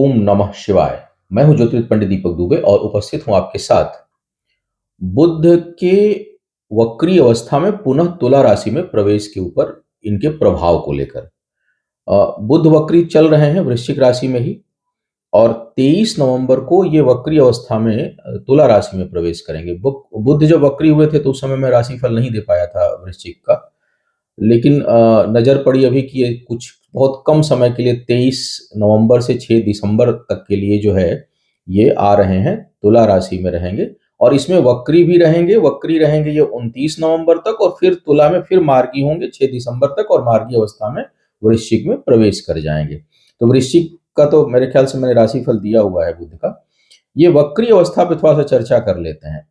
ओम नमः शिवाय। मैं हूं ज्योतिर्विद पंडित दीपक दुबे और उपस्थित हूं आपके साथ बुध के वक्री अवस्था में पुनः तुला राशि में प्रवेश के ऊपर इनके प्रभाव को लेकर। बुध वक्री चल रहे हैं वृश्चिक राशि में ही और 23 नवंबर को ये वक्री अवस्था में तुला राशि में प्रवेश करेंगे। बुध जब वक्री हुए थे तो उस समय मैं राशिफल नहीं दे पाया था वृश्चिक का, लेकिन नज़र पड़ी अभी कि ये कुछ बहुत कम समय के लिए 23 नवंबर से 6 दिसंबर तक के लिए जो है ये आ रहे हैं, तुला राशि में रहेंगे और इसमें वक्री रहेंगे ये 29 नवंबर तक और फिर तुला में फिर मार्गी होंगे 6 दिसंबर तक और मार्गी अवस्था में वृश्चिक में प्रवेश कर जाएंगे। तो वृश्चिक का तो मेरे ख्याल से मैंने राशिफल दिया हुआ है बुध का। ये वक्री अवस्था पे थोड़ा सा चर्चा कर लेते हैं।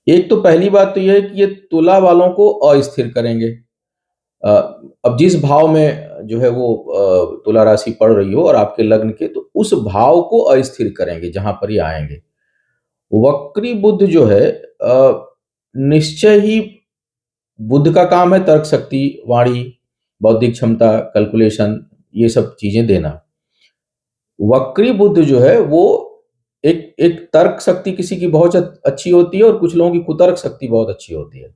एक तो पहली बात तो यह है कि ये तुला वालों को अस्थिर करेंगे। अ, अब जिस भाव में जो है वो तुला राशि पड़ रही हो और आपके लग्न के, तो उस भाव को अस्थिर करेंगे जहां पर ये आएंगे। वक्री बुध जो है निश्चय ही बुध का काम है तर्क शक्ति, वाणी, बौद्धिक क्षमता, कैलकुलेशन, ये सब चीजें देना। वक्री बुध जो है वो एक एक तर्क शक्ति किसी की बहुत अच्छी होती है और कुछ लोगों की कुतर्क शक्ति बहुत अच्छी होती है।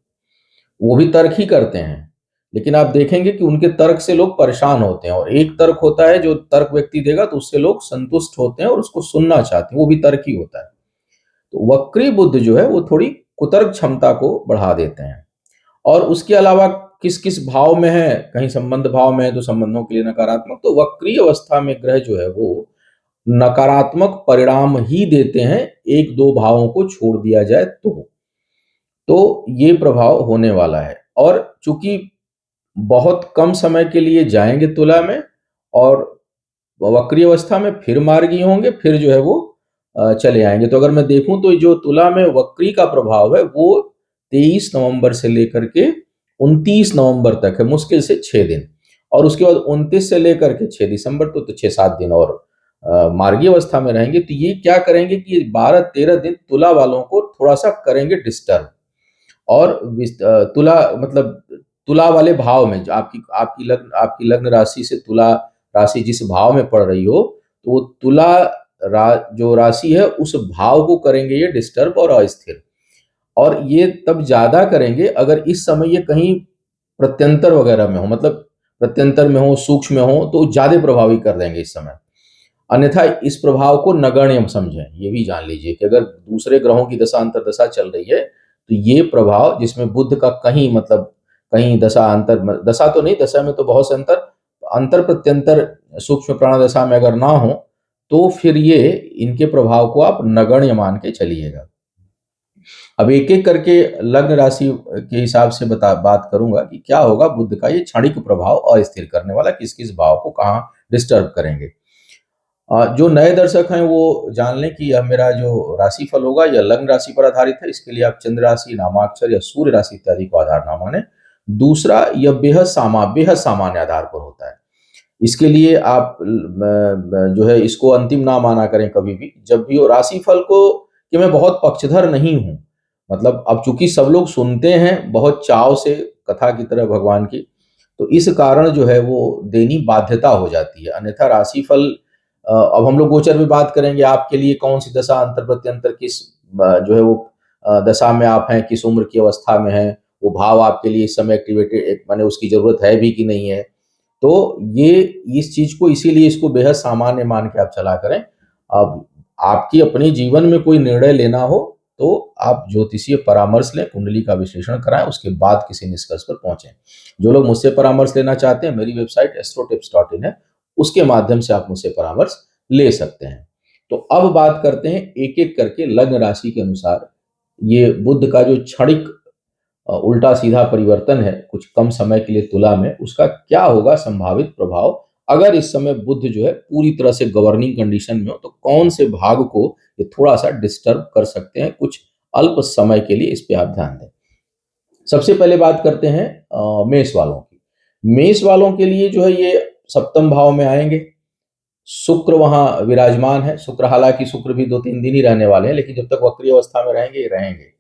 वो भी तर्क ही करते हैं, लेकिन आप देखेंगे कि उनके तर्क से लोग परेशान होते हैं और एक तर्क होता है जो तर्क व्यक्ति देगा तो उससे लोग संतुष्ट होते हैं और उसको सुनना चाहते हैं, वो भी तर्क ही होता है। तो वक्री बुद्ध जो है वो थोड़ी कुतर्क क्षमता को बढ़ा देते हैं। और उसके अलावा किस किस भाव में है, कहीं संबंध भाव में है तो संबंधों के लिए नकारात्मक, तो वक्री अवस्था में ग्रह जो है वो नकारात्मक परिणाम ही देते हैं, एक दो भावों को छोड़ दिया जाए तो ये प्रभाव होने वाला है। और चूंकि बहुत कम समय के लिए जाएंगे तुला में और वक्री अवस्था में फिर मार्गी होंगे, फिर जो है वो चले आएंगे। तो अगर मैं देखूं तो जो तुला में वक्री का प्रभाव है वो 23 नवंबर से लेकर के 29 नवंबर तक है, मुश्किल से 6 दिन। और उसके बाद 29 से लेकर के 6 दिसंबर तो 6-7 दिन और मार्गी अवस्था में रहेंगे। तो ये क्या करेंगे कि 12-13 दिन तुला वालों को थोड़ा सा करेंगे डिस्टर्ब। और तुला मतलब तुला वाले भाव में जो आपकी लग्न राशि से तुला राशि जिस भाव में पड़ रही हो, तो वो जो राशि है उस भाव को करेंगे ये डिस्टर्ब और अस्थिर। और ये तब ज्यादा करेंगे अगर इस समय ये कहीं प्रत्यंतर वगैरह में हो, मतलब प्रत्यंतर में हो, सूक्ष्म में हो, तो ज्यादा प्रभावी कर देंगे इस समय। अन्यथा इस प्रभाव को नगण्य समझें, ये भी जान लीजिए कि अगर दूसरे ग्रहों की दशा अंतर दशा चल रही है तो ये प्रभाव जिसमें बुध का कहीं मतलब कहीं दशा अंतर दशा तो नहीं, दशा में तो बहुत से अंतर अंतर प्रत्यंतर सूक्ष्म प्राण दशा में अगर ना हो तो फिर ये इनके प्रभाव को आप नगण्य मान के चलिएगा। अब एक एक करके लग्न राशि के हिसाब से बात करूंगा कि क्या होगा बुध का ये क्षणिक प्रभाव अस्थिर करने वाला, किस किस भाव को कहाँ डिस्टर्ब करेंगे। जो नए दर्शक हैं वो जान लें कि यह मेरा जो राशिफल होगा यह लग्न राशि पर आधारित है। इसके लिए आप चंद्र राशि, नामाक्षर या सूर्य राशि इत्यादि को आधार ना माने। दूसरा, यह बेहद सामान्य आधार पर होता है। इसके लिए आप जो है इसको अंतिम ना माना करें कभी भी, जब भी हो राशिफल को, कि मैं बहुत पक्षधर नहीं हूं। मतलब अब चूंकि सब लोग सुनते हैं बहुत चाव से कथा की तरह भगवान की, तो इस कारण जो है वो देनी बाध्यता हो जाती है। अन्यथा राशिफल अब हम लोग गोचर में बात करेंगे, आपके लिए कौन सी दशा अंतर प्रत्यंतर किस जो है वो दशा में आप हैं, किस उम्र की अवस्था में हैं, वो भाव आपके लिए इस समय एक्टिवेटेड माने उसकी जरूरत है भी कि नहीं है। तो ये इस चीज को इसीलिए इसको बेहद सामान्य मान के आप चला करें। अब आपकी अपने जीवन में कोई निर्णय लेना हो तो आप ज्योतिषीय परामर्श लें, कुंडली का विश्लेषण कराएं, उसके बाद किसी निष्कर्ष पर पहुंचें। जो लोग मुझसे परामर्श लेना चाहते हैं, मेरी वेबसाइट astrotips.in है, उसके माध्यम से आप मुझसे परामर्श ले सकते हैं। तो अब बात करते हैं एक एक करके लग्न राशि के अनुसार ये बुध का जो क्षणिक उल्टा सीधा परिवर्तन है कुछ कम समय के लिए तुला में, उसका क्या होगा संभावित प्रभाव। अगर इस समय बुध जो है पूरी तरह से गवर्निंग कंडीशन में हो तो कौन से भाग को ये थोड़ा सा डिस्टर्ब कर सकते हैं कुछ अल्प समय के लिए, इस पे आप ध्यान दें। सबसे पहले बात करते हैं मेष वालों की। मेष वालों के लिए जो है ये सप्तम भाव में आएंगे। शुक्र वहां विराजमान है। शुक्र, हालांकि शुक्र भी 2-3 दिन ही रहने वाले हैं, लेकिन जब तक वक्री अवस्था में रहेंगे ये रहेंगे।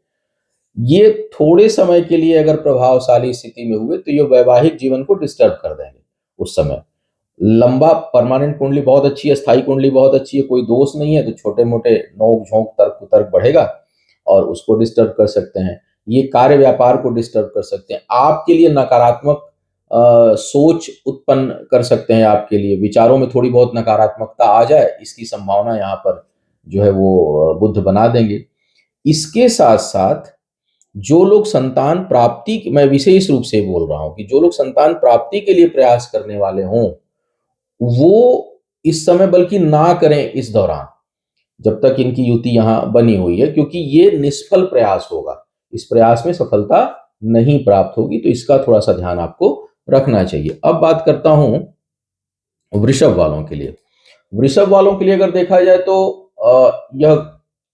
ये थोड़े समय के लिए अगर प्रभावशाली स्थिति में हुए तो ये वैवाहिक जीवन को डिस्टर्ब कर देंगे उस समय। लंबा परमानेंट कुंडली बहुत अच्छी है, स्थायी कुंडली बहुत अच्छी है, कोई दोष नहीं है, तो छोटे-मोटे नोक-झोंक, तर्क-वितर्क बढ़ेगा और उसको डिस्टर्ब कर सकते हैं। ये कार्य व्यापार को डिस्टर्ब कर सकते हैं। आपके लिए नकारात्मक सोच उत्पन्न कर सकते हैं आपके लिए, विचारों में थोड़ी बहुत नकारात्मकता आ जाए, इसकी संभावना यहाँ पर जो है वो बुध बना देंगे। इसके साथ-साथ जो लोग संतान प्राप्ति मैं विशेष रूप से बोल रहा हूँ कि जो लोग संतान प्राप्ति के लिए प्रयास करने वाले हों, वो इस समय बल्कि ना करें इस दौरान, जब तक इनकी युति यहाँ बनी हुई है, क्योंकि ये निष्फल प्रयास होगा। इस प्रयास में सफलता नहीं प्राप्त होगी, तो इसका थोड़ा-सा ध्यान आपको रखना चाहिए। अब बात करता हूँ वृषभ वालों के लिए। वृषभ वालों के लिए अगर देखा जाए तो यह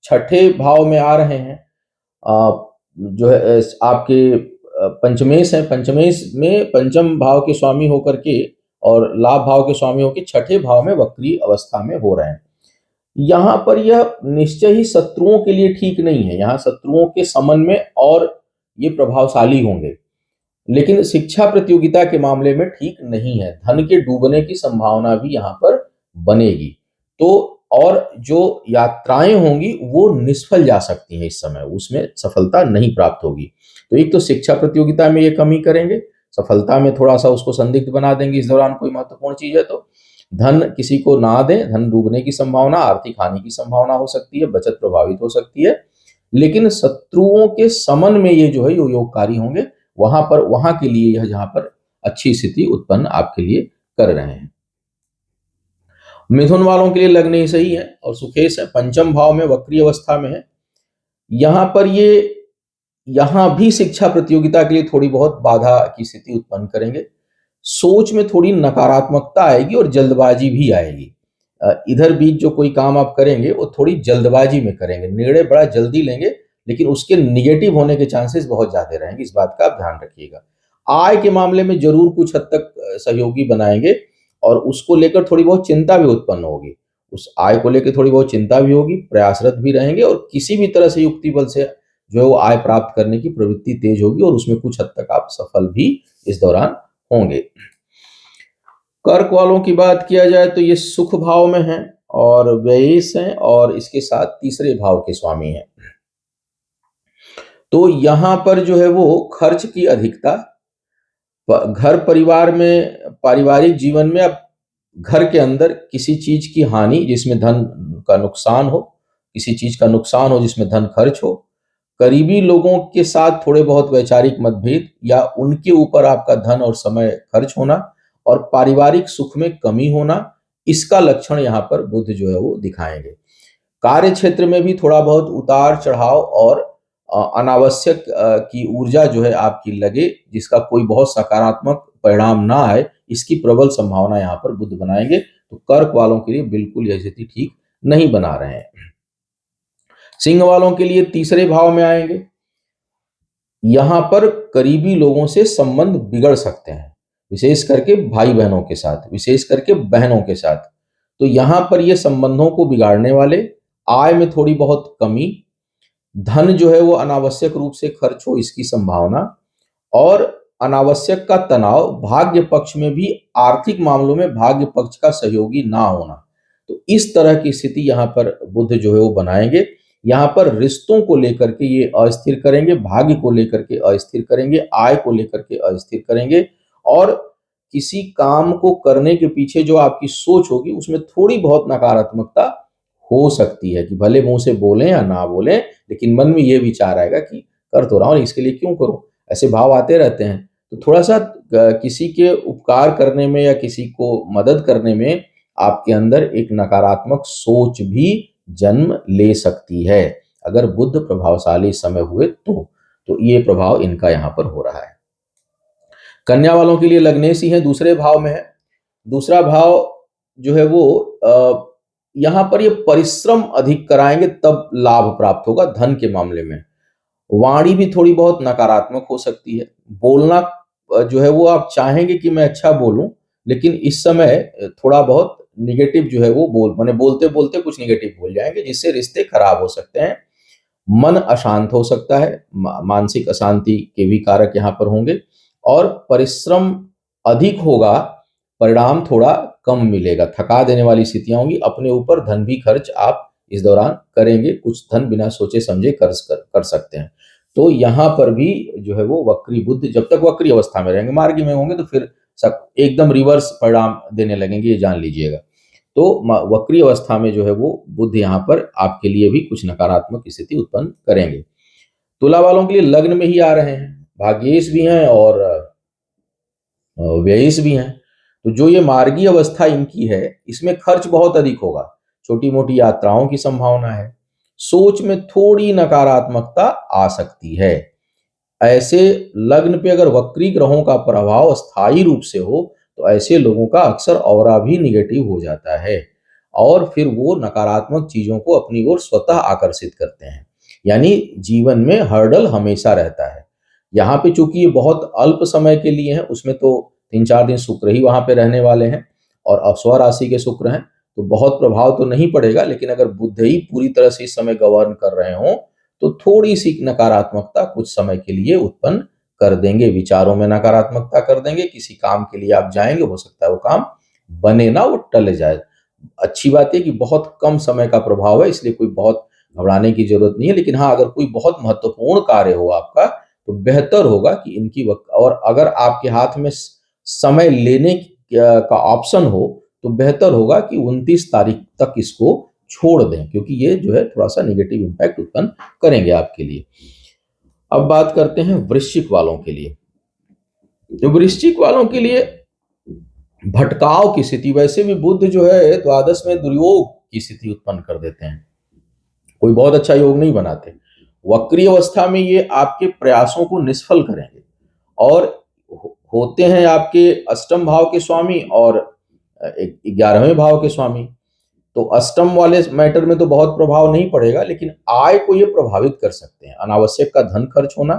छठे भाव में आ रहे हैं। जो है आपके पंचमेश है, पंचमेश में पंचम भाव के स्वामी होकर के और लाभ भाव के स्वामी होकर छठे भाव में वक्री अवस्था में हो रहे हैं। यहाँ पर यह निश्चय ही शत्रुओं के लिए ठीक नहीं है। यहाँ शत्रुओं के समन में और ये प्रभावशाली होंगे, लेकिन शिक्षा प्रतियोगिता के मामले में ठीक नहीं है। धन के डूबने की संभावना भी यहाँ पर बनेगी। तो और जो यात्राएं होंगी वो निष्फल जा सकती हैं इस समय, उसमें सफलता नहीं प्राप्त होगी। तो एक तो शिक्षा प्रतियोगिता में ये कमी करेंगे, सफलता में थोड़ा-सा उसको संदिग्ध बना देंगे इस दौरान कोई महत्वपूर्ण चीज़ है तो। धन किसी को ना दें, धन डूबने की संभावना, आर्थिक हानि की संभावना हो सकती है, बचत प्रभावित हो सकती है। लेकिन शत्रुओं के समन में ये जो है यो योगकारी होंगे, वहां के लिए यह जहां पर अच्छी स्थिति उत्पन्न आपके लिए कर रहे हैं। मिथुन वालों के लिए लग्न ही सही है और सुखेश है, पंचम भाव में वक्री अवस्था में है। यहाँ पर ये यहाँ भी शिक्षा प्रतियोगिता के लिए थोड़ी बहुत बाधा की स्थिति उत्पन्न करेंगे। सोच में थोड़ी नकारात्मकता आएगी और जल्दबाजी भी आएगी। इधर बीच जो कोई काम आप करेंगे वो थोड़ी जल्दबाजी में करेंगे, निर्णय बड़ा जल्दी लेंगे, लेकिन उसके निगेटिव होने के चांसेस बहुत ज्यादा रहेंगे, इस बात का आप ध्यान रखिएगा। आय के मामले में जरूर कुछ हद तक सहयोगी बनाएंगे और उसको लेकर थोड़ी बहुत चिंता भी उत्पन्न होगी। उस आय को लेकर थोड़ी बहुत चिंता भी होगी, प्रयासरत भी रहेंगे और किसी भी तरह से युक्ति बल से जो है वो आय प्राप्त करने की प्रवृत्ति तेज होगी और उसमें कुछ हद तक आप सफल भी इस दौरान होंगे। कर्क वालों की बात किया जाए तो ये सुख भाव में है और व्ययेश है और इसके साथ तीसरे भाव के स्वामी हैं। तो यहां पर जो है वो खर्च की अधिकता, घर परिवार में, पारिवारिक जीवन में, अब घर के अंदर किसी चीज की हानि जिसमें धन का नुकसान हो, किसी चीज का नुकसान हो जिसमें धन खर्च हो, करीबी लोगों के साथ थोड़े बहुत वैचारिक मतभेद या उनके ऊपर आपका धन और समय खर्च होना और पारिवारिक सुख में कमी होना, इसका लक्षण यहाँ पर बुध जो है वो दिखाएंगे। कार्य क्षेत्र में भी थोड़ा बहुत उतार चढ़ाव और अनावश्यक की ऊर्जा जो है आपकी लगे, जिसका कोई बहुत सकारात्मक परिणाम ना आए, इसकी प्रबल संभावना यहाँ पर बुध बनाएंगे। तो कर्क वालों के लिए बिल्कुल यह स्थिति ठीक नहीं बना रहे हैं। सिंह वालों के लिए तीसरे भाव में आएंगे। यहां पर करीबी लोगों से संबंध बिगड़ सकते हैं, विशेष करके भाई बहनों के साथ, विशेष करके बहनों के साथ। तो यहां पर ये संबंधों को बिगाड़ने वाले, आय में थोड़ी बहुत कमी, धन जो है वो अनावश्यक रूप से खर्च हो इसकी संभावना और अनावश्यक का तनाव, भाग्य पक्ष में भी आर्थिक मामलों में भाग्य पक्ष का सहयोगी ना होना। तो इस तरह की स्थिति यहाँ पर बुध जो है वो बनाएंगे। यहाँ पर रिश्तों को लेकर के ये अस्थिर करेंगे, भाग्य को लेकर के अस्थिर करेंगे, आय को लेकर के अस्थिर करेंगे और किसी काम को करने के पीछे जो आपकी सोच होगी उसमें थोड़ी बहुत नकारात्मकता हो सकती है कि भले मुंह से बोलें या ना बोलें, लेकिन मन में ये विचार आएगा कि कर तो रहा हूं, इसके लिए क्यों करूं। ऐसे भाव आते रहते हैं। तो थोड़ा सा किसी के उपकार करने में या किसी को मदद करने में आपके अंदर एक नकारात्मक सोच भी जन्म ले सकती है, अगर बुध प्रभावशाली समय हुए तो ये प्रभाव इनका यहाँ पर हो रहा है। कन्या वालों के लिए लग्नेश ही है, दूसरे भाव में है। दूसरा भाव जो है वो यहाँ पर ये परिश्रम अधिक कराएंगे तब लाभ प्राप्त होगा। धन के मामले में वाणी भी थोड़ी बहुत नकारात्मक हो सकती है। बोलना जो है वो आप चाहेंगे कि मैं अच्छा बोलूं, लेकिन इस समय थोड़ा बहुत निगेटिव जो है वो माने बोलते बोलते कुछ निगेटिव बोल जाएंगे, जिससे रिश्ते खराब हो सकते हैं। मन अशांत हो सकता है, मानसिक अशांति के भी कारक यहाँ पर होंगे और परिश्रम अधिक होगा, परिणाम थोड़ा कम मिलेगा, थका देने वाली स्थितियां होंगी, अपने ऊपर धन भी खर्च आप इस दौरान करेंगे, कुछ धन बिना सोचे समझे खर्च कर सकते हैं। तो यहाँ पर भी जो है वो वक्री बुध जब तक वक्री अवस्था में रहेंगे, मार्गी में होंगे तो फिर सब एकदम रिवर्स परिणाम देने लगेंगे, ये जान लीजिएगा। तो वक्री अवस्था में जो है वो बुध यहाँ पर आपके लिए भी कुछ नकारात्मक स्थिति उत्पन्न करेंगे। तुला वालों के लिए लग्न में ही आ रहे हैं, भाग्येश भी हैं और व्ययिस भी हैं। तो जो ये मार्गी अवस्था इनकी है, इसमें खर्च बहुत अधिक होगा, छोटी मोटी यात्राओं की संभावना है, सोच में थोड़ी नकारात्मकता आ सकती है। ऐसे लग्न पे अगर वक्री ग्रहों का प्रभाव स्थायी रूप से हो तो ऐसे लोगों का अक्सर ऑरा भी निगेटिव हो जाता है और फिर वो नकारात्मक चीजों को अपनी ओर स्वतः आकर्षित करते हैं। यानी जीवन में हर्डल हमेशा रहता है। यहाँ पे चूंकि ये बहुत अल्प समय के लिए है, उसमें तो 3-4 दिन शुक्र ही वहां पे रहने वाले हैं और अश्वा राशि के शुक्र हैं, तो बहुत प्रभाव तो नहीं पड़ेगा। लेकिन अगर बुध ही पूरी तरह से इस समय गवर्न कर रहे हो तो थोड़ी सी नकारात्मकता कुछ समय के लिए उत्पन्न कर देंगे, विचारों में नकारात्मकता कर देंगे, किसी काम के लिए आप जाएंगे, हो सकता है वो काम बने ना, वो टल जाए। अच्छी बात है कि बहुत कम समय का प्रभाव है, इसलिए कोई बहुत घबराने की जरूरत नहीं है। लेकिन हाँ, अगर कोई बहुत महत्वपूर्ण कार्य हो आपका तो बेहतर होगा कि इनकी वक्त, और अगर आपके हाथ में समय लेने का ऑप्शन हो तो बेहतर होगा कि 29 तारीख तक इसको छोड़ दें, क्योंकि ये जो है थोड़ा सा निगेटिव इम्पैक्ट उत्पन्न करेंगे आपके लिए। अब बात करते हैं वृश्चिक वालों के लिए। तो वृश्चिक वालों के लिए भटकाव की स्थिति, वैसे भी बुध जो है द्वादश में दुर्योग की स्थिति उत्पन्न कर देते हैं, कोई बहुत अच्छा योग नहीं बनाते। वक्री अवस्था में ये आपके प्रयासों को निष्फल करेंगे और होते हैं आपके अष्टम भाव के स्वामी और 11वें भाव के स्वामी। तो अष्टम वाले मैटर में तो बहुत प्रभाव नहीं पड़ेगा, लेकिन आय को ये प्रभावित कर सकते हैं। अनावश्यक का धन खर्च होना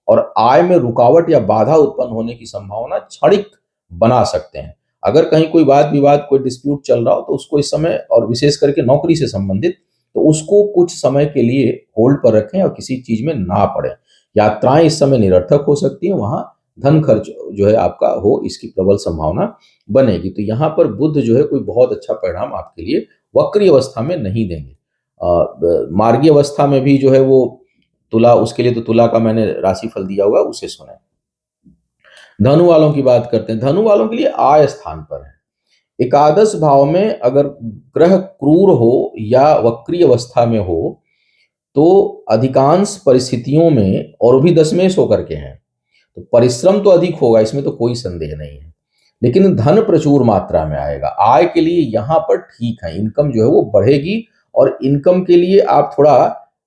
और आय में रुकावट या बाधा उत्पन्न होने की संभावना क्षणिक बना सकते हैं। अगर कहीं कोई वाद विवाद, कोई डिस्प्यूट चल रहा हो तो उसको इस समय, और विशेष करके नौकरी से संबंधित, तो उसको कुछ समय के लिए होल्ड पर रखें और किसी चीज में ना पड़े। यात्राएं इस समय निरर्थक हो सकती हैं, वहां धन खर्च जो है आपका हो, इसकी प्रबल संभावना बनेगी। तो यहाँ पर बुध जो है कोई बहुत अच्छा परिणाम आपके लिए वक्री अवस्था में नहीं देंगे। मार्गी अवस्था में भी जो है वो तुला, उसके लिए तो तुला का मैंने राशिफल दिया हुआ है, उसे सुने। धनु वालों की बात करते हैं। धनु वालों के लिए आय स्थान पर है, एकादश भाव में अगर ग्रह क्रूर हो या वक्री अवस्था में हो तो अधिकांश परिस्थितियों में, और भी दशमेश होकर के हैं, तो परिश्रम तो अधिक होगा, इसमें तो कोई संदेह नहीं है, लेकिन धन प्रचुर मात्रा में आएगा। आय के लिए यहाँ पर ठीक है, इनकम जो है वो बढ़ेगी और इनकम के लिए आप थोड़ा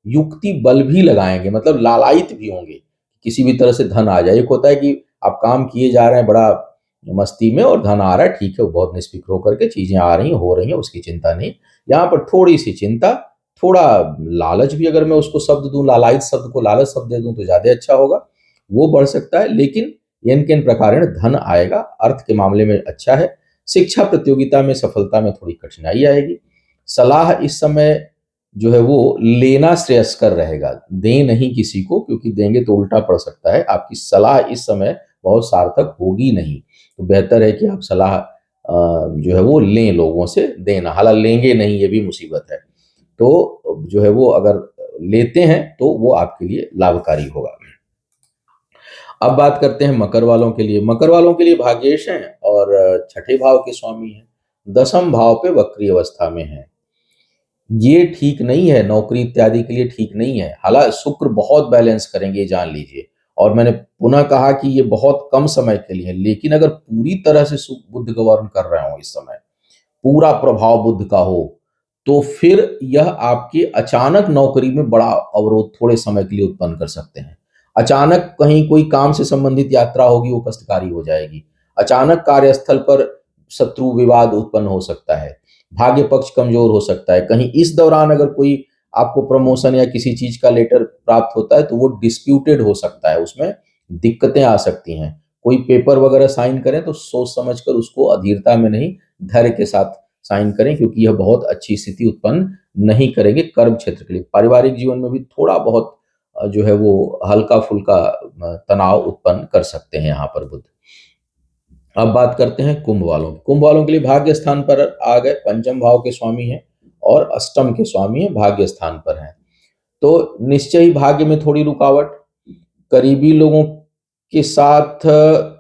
युक्ति बल भी लगाएंगे, मतलब लालायित भी होंगे, किसी भी तरह से धन आ जाए। एक होता है कि आप काम किए जा रहे हैं बड़ा मस्ती में और धन आ रहा है, ठीक है, वो बहुत निष्फिक्र होकर के चीजें आ रही हैं, हो रही हैं, उसकी चिंता नहीं। यहाँ पर थोड़ी सी चिंता, थोड़ा लालच भी, अगर मैं उसको शब्द दूं, लालायित शब्द को लालच शब्द दे दूं तो ज्यादा अच्छा होगा, वो बढ़ सकता है। लेकिन येन केन प्रकार धन आएगा, अर्थ के मामले में अच्छा है। शिक्षा प्रतियोगिता में सफलता में थोड़ी कठिनाई आएगी। सलाह इस समय जो है वो लेना श्रेयस्कर रहेगा, दें नहीं किसी को, क्योंकि देंगे तो उल्टा पड़ सकता है। आपकी सलाह इस समय बहुत सार्थक होगी नहीं, तो बेहतर है कि आप सलाह जो है वो लें, लोगों से देना, हालांकि लेंगे नहीं ये भी मुसीबत है। तो जो है वो अगर लेते हैं तो वो आपके लिए लाभकारी होगा। अब बात करते हैं मकर वालों के लिए। मकर वालों के लिए भाग्येश हैं और छठे भाव के स्वामी हैं, दसम भाव पे वक्री अवस्था में है। ये ठीक नहीं है, नौकरी इत्यादि के लिए ठीक नहीं है। हालांकि शुक्र बहुत बैलेंस करेंगे, ये जान लीजिए। और मैंने पुनः कहा कि ये बहुत कम समय के लिए, लेकिन अगर पूरी तरह से बुध गवर्न कर रहे हो इस समय, पूरा प्रभाव बुध का हो, तो फिर यह आपके अचानक नौकरी में बड़ा अवरोध थोड़े समय के लिए उत्पन्न कर सकते हैं। अचानक कहीं कोई काम से संबंधित यात्रा होगी, वो कष्टकारी हो जाएगी। अचानक कार्यस्थल पर शत्रु विवाद उत्पन्न हो सकता है, भाग्य पक्ष कमजोर हो सकता है। कहीं इस दौरान अगर कोई आपको प्रमोशन या किसी चीज का लेटर प्राप्त होता है तो वो डिस्प्यूटेड हो सकता है, उसमें दिक्कतें आ सकती हैं। कोई पेपर वगैरह साइन करें तो सोच समझकर उसको अधीरता में नहीं, धैर्य के साथ साइन करें, क्योंकि यह बहुत अच्छी स्थिति उत्पन्न नहीं करेंगे कर्म क्षेत्र के लिए। पारिवारिक जीवन में भी थोड़ा बहुत जो है वो हल्का फुल्का तनाव उत्पन्न कर सकते हैं यहाँ पर बुध। अब बात करते हैं कुंभ वालों की। कुंभ वालों के लिए भाग्य स्थान पर आ गए, पंचम भाव के स्वामी हैं और अष्टम के स्वामी हैं, भाग्य स्थान पर हैं। तो निश्चय ही भाग्य में थोड़ी रुकावट, करीबी लोगों के साथ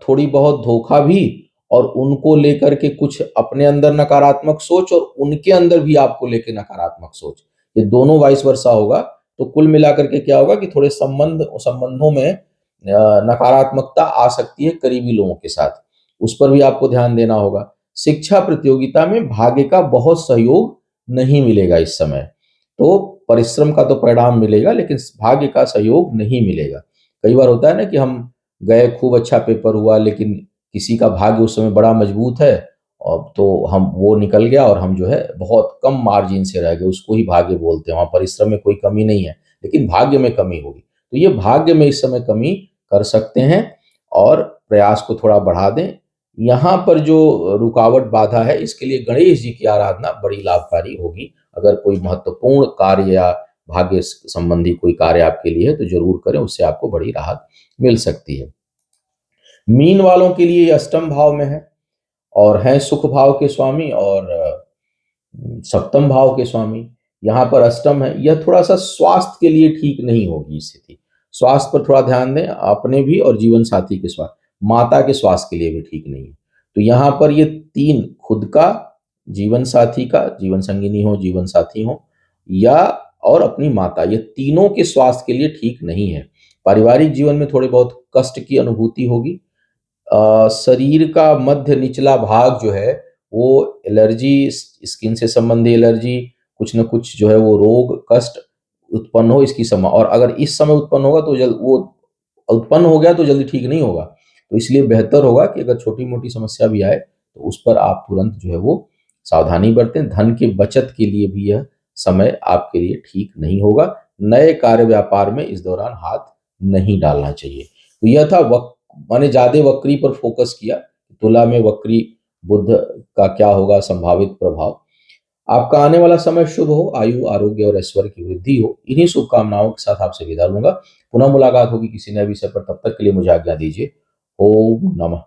थोड़ी बहुत धोखा भी, और उनको लेकर के कुछ अपने अंदर नकारात्मक सोच और उनके अंदर भी आपको लेके नकारात्मक सोच, ये दोनों वाइस वर्सा होगा। तो कुल मिलाकर के क्या होगा कि थोड़े संबंधों में नकारात्मकता आ सकती है करीबी लोगों के साथ, उस पर भी आपको ध्यान देना होगा। शिक्षा प्रतियोगिता में भाग्य का बहुत सहयोग नहीं मिलेगा इस समय, तो परिश्रम का तो परिणाम मिलेगा लेकिन भाग्य का सहयोग नहीं मिलेगा। कई बार होता है ना कि हम गए, खूब अच्छा पेपर हुआ, लेकिन किसी का भाग्य उस समय बड़ा मजबूत है और तो हम वो निकल गया और हम जो है बहुत कम मार्जिन से रह गए, उसको ही भाग्य बोलते हैं। वहाँ परिश्रम में कोई कमी नहीं है, लेकिन भाग्य में कमी होगी। तो ये भाग्य में इस समय कमी कर सकते हैं और प्रयास को थोड़ा बढ़ा दें। यहाँ पर जो रुकावट बाधा है, इसके लिए गणेश जी की आराधना बड़ी लाभकारी होगी। अगर कोई महत्वपूर्ण कार्य या भाग्य संबंधी कोई कार्य आपके लिए है तो जरूर करें, उससे आपको बड़ी राहत मिल सकती है। मीन वालों के लिए ये अष्टम भाव में है और हैं सुख भाव के स्वामी और सप्तम भाव के स्वामी। यहाँ पर अष्टम है, यह थोड़ा सा स्वास्थ्य के लिए ठीक नहीं होगी स्थिति। स्वास्थ्य पर थोड़ा ध्यान दें, अपने भी और जीवन साथी के स्वास्थ्य, माता के स्वास्थ्य के लिए भी ठीक नहीं है। तो यहाँ पर ये तीन, खुद का, जीवन साथी का, जीवन संगिनी हो, जीवन साथी हो, या और अपनी माता, ये तीनों के स्वास्थ्य के लिए ठीक नहीं है। पारिवारिक जीवन में थोड़े बहुत कष्ट की अनुभूति होगी। शरीर का मध्य निचला भाग जो है वो एलर्जी, स्किन से संबंधी एलर्जी, कुछ न कुछ जो है वो रोग कष्ट उत्पन्न हो इसकी और अगर इस समय उत्पन्न होगा तो जल्द वो उत्पन्न हो गया तो जल्दी ठीक नहीं होगा। तो इसलिए बेहतर होगा कि अगर छोटी मोटी समस्या भी आए तो उस पर आप तुरंत जो है वो सावधानी बरतें। धन की बचत के लिए भी यह समय आपके लिए ठीक नहीं होगा। नए कार्य व्यापार में इस दौरान हाथ नहीं डालना चाहिए। तो यह था माने ज्यादा वक्री पर फोकस किया, तुला में वक्री बुध का क्या होगा संभावित प्रभाव। आपका आने वाला समय शुभ हो, आयु आरोग्य और ऐश्वर्य की वृद्धि हो। इन्हीं शुभकामनाओं के साथ आपसे विदा लूंगा। पुनः मुलाकात होगी किसी नए विषय पर, तब तक के लिए मुझे आज्ञा दीजिए। ओम नमः